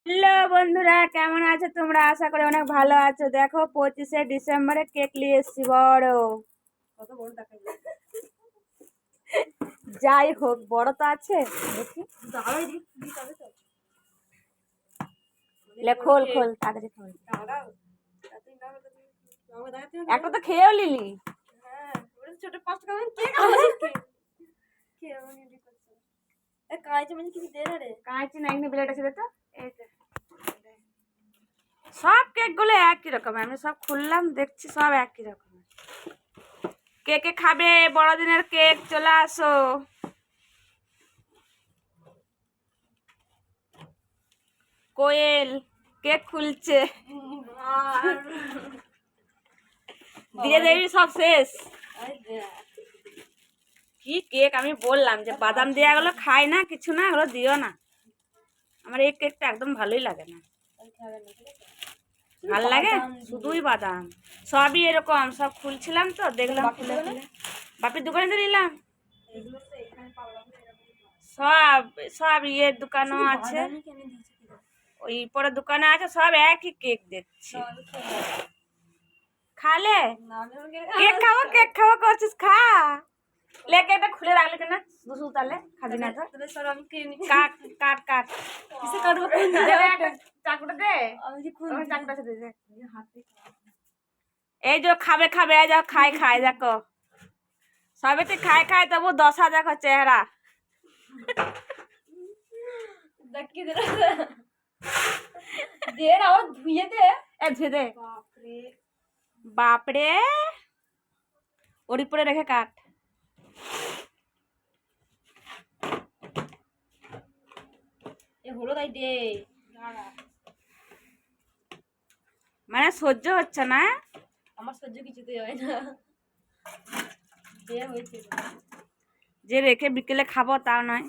Hello বন্ধুরা, কেমন আছো তোমরা? আশা করি অনেক ভালো আছো। দেখো 25শে ডিসেম্বরে কেক নিয়ে এসছি বড়। কত বড় দেখা যায়। যাই হোক, বড় তো আছে। দেখি খোল খোল তাড়াতাড়ি খোল। একটা তো খেয়েও নিলি। ছোট 5 টাকা কেক কাঁচি মানে কিছু দে না রে। কাঁচি না, এমনি ব্লেড আছে তো। এই যে সব কেক গুলো একই রকম, আমি সব খুললাম দেখছি সব একই রকম। কে কে খাবে বড়দিনের কেক? চলে আসো। কোয়েল কেক খুলছে। দিয়ে দেবি সব শেষ। কি কেক আমি বললাম যে বাদাম দেওয়া গুলো খাই না, কিছু না, ওগুলো দিও না। আমার এই কেকটা একদম ভালোই লাগে না। ভাল লাগে শুধুই বাদাম। সবই এরকম, সব খুলছিলাম তো দেখলাম খুলে খুলে। বাপির দোকানে তো নিলাম। সব সব ইয়ের দোকানও আছে, ওই পরে দোকানে আছে, সব একই কেক দেখছি। খালে কেক খাওয়া করছিস, খা। লেকে এটা খুলে রাখলে কেন? দুসুল তালে খাবি না তো? কাট কাট কাট। কিসে কাটবো? চাকুটা দে, চাকুটা দে দে। এই যে খাবে খাবে, এই যাও খাই খাই, দেখো সবেতে খাই খাই, তবু 10 দেখো চেহারা। ধুয়ে দে। বাপরে, ওর উপরে রেখে কাট। হলো তাই দে। মানে সহ্য হচ্ছে না? আমার সহ্য কিছুতেই হয় না। যে রেখে বিকেলে খাবো তাও নয়।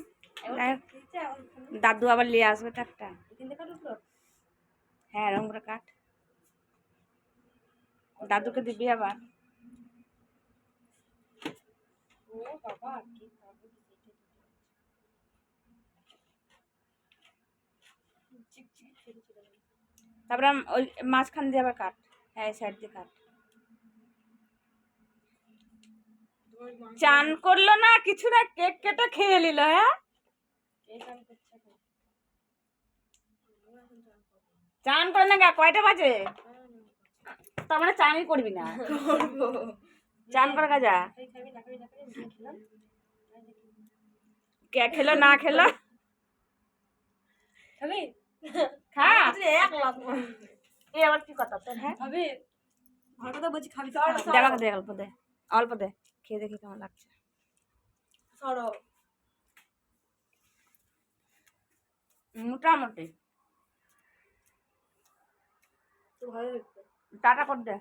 দাদু আবার নিয়ে আসবে তো একটা। হ্যাঁ, এরকম করে কাট। দাদুকে দিবি আবার। তারপরে ওই মাঝখান দিয়ে আবার কাট। হ্যাঁ, সাইড দিয়ে কাট। চান করলো না কিছু না, কেক কেটে খেয়ে নিল। হ্যাঁ, চান করে না গা? কয়টা বাজে? তার মানে চানই করবি না? চান করে গা যা। কে খেলো না খেলো খা। এই আবার কি কথা তোর? হ্যাঁ বলছি খাবি তো? দে অল্প দে, অল্প দে, খেয়ে দেখি কেমন লাগছে। মোটামুটি টাটা কর দে।